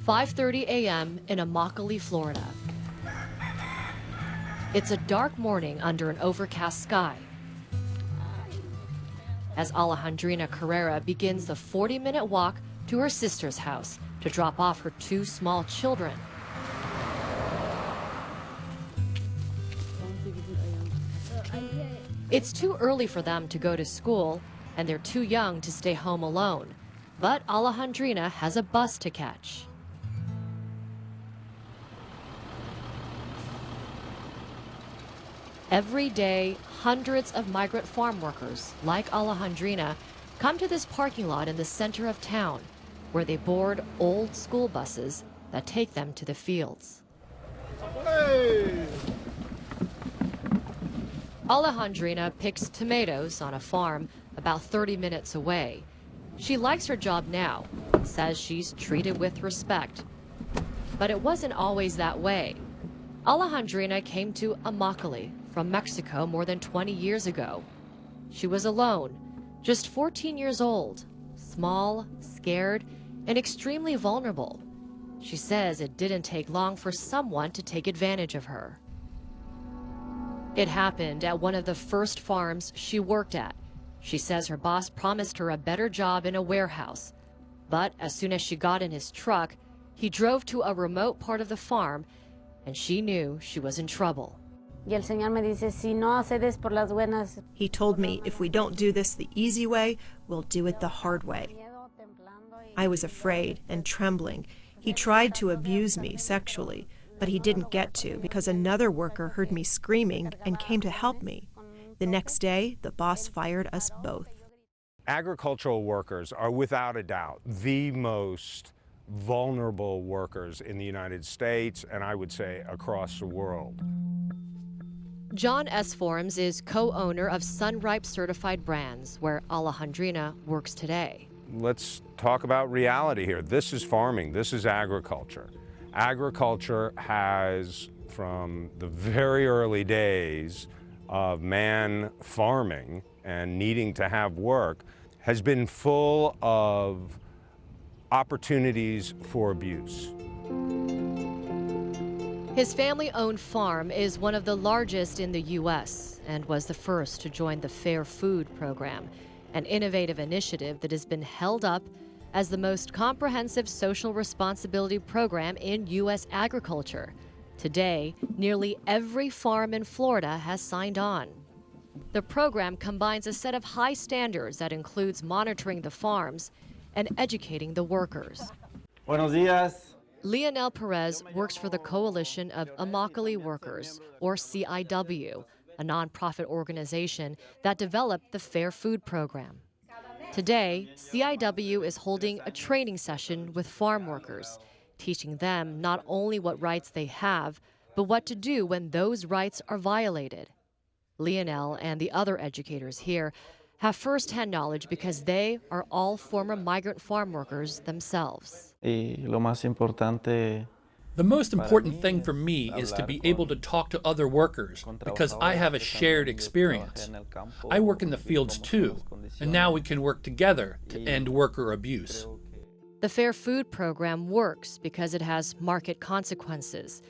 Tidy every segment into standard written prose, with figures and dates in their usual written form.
5:30 a.m. in Immokalee, Florida. It's a dark morning under an overcast sky as Alejandrina Carrera begins the 40-minute walk to her sister's house to drop off her two small children. It's too early for them to go to school, and they're too young to stay home alone. But Alejandrina has a bus to catch. Every day, hundreds of migrant farm workers, like Alejandrina, come to this parking lot in the center of town, where they board old school buses that take them to the fields. Hey! Alejandrina picks tomatoes on a farm about 30 minutes away. She likes her job now, says she's treated with respect. But it wasn't always that way. Alejandrina came to Immokalee from Mexico more than 20 years ago. She was alone, just 14 years old, small, scared, and extremely vulnerable. She says it didn't take long for someone to take advantage of her. It happened at one of the first farms she worked at. She says her boss promised her a better job in a warehouse. But as soon as she got in his truck, he drove to a remote part of the farm, and she knew she was in trouble. He told me if we don't do this the easy way, we'll do it the hard way. I was afraid and trembling. He tried to abuse me sexually, but he didn't get to because another worker heard me screaming and came to help me. The next day, the boss fired us both. Agricultural workers are without a doubt the most vulnerable workers in the United States, and I would say across the world. John S. Forms is co-owner of Sunripe Certified Brands, where Alejandrina works today. Let's talk about reality here. This is farming. This is agriculture. Agriculture has, from the very early days of man farming and needing to have work, has been full of opportunities for abuse. His family-owned farm is one of the largest in the U.S. and was the first to join the Fair Food Program, an innovative initiative that has been held up as the most comprehensive social responsibility program in U.S. agriculture. Today, nearly every farm in Florida has signed on. The program combines a set of high standards that includes monitoring the farms and educating the workers. Buenos días. Leonel Perez works for the Coalition of Immokalee Workers, or CIW, a nonprofit organization that developed the Fair Food Program. Today, CIW is holding a training session with farm workers, teaching them not only what rights they have, but what to do when those rights are violated. Leonel and the other educators here have first-hand knowledge because they are all former migrant farm workers themselves. The most important thing for me is to be able to talk to other workers because I have a shared experience. I work in the fields too, and now we can work together to end worker abuse. The Fair Food Program works because it has market consequences.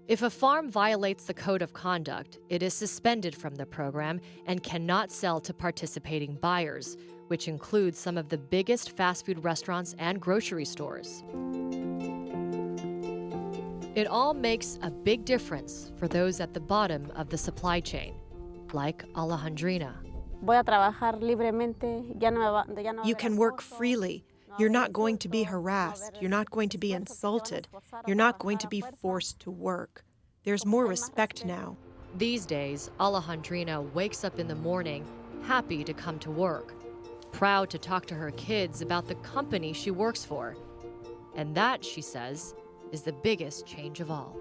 If a farm violates the code of conduct, it is suspended from the program and cannot sell to participating buyers, which includes some of the biggest fast food restaurants and grocery stores. It all makes a big difference for those at the bottom of the supply chain, like Alejandrina. You can work freely. You're not going to be harassed. You're not going to be insulted. You're not going to be forced to work. There's more respect now. These days, Alejandrina wakes up in the morning happy to come to work, proud to talk to her kids about the company she works for. And that, she says, is the biggest change of all.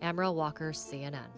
Amaryl Walker, CNN.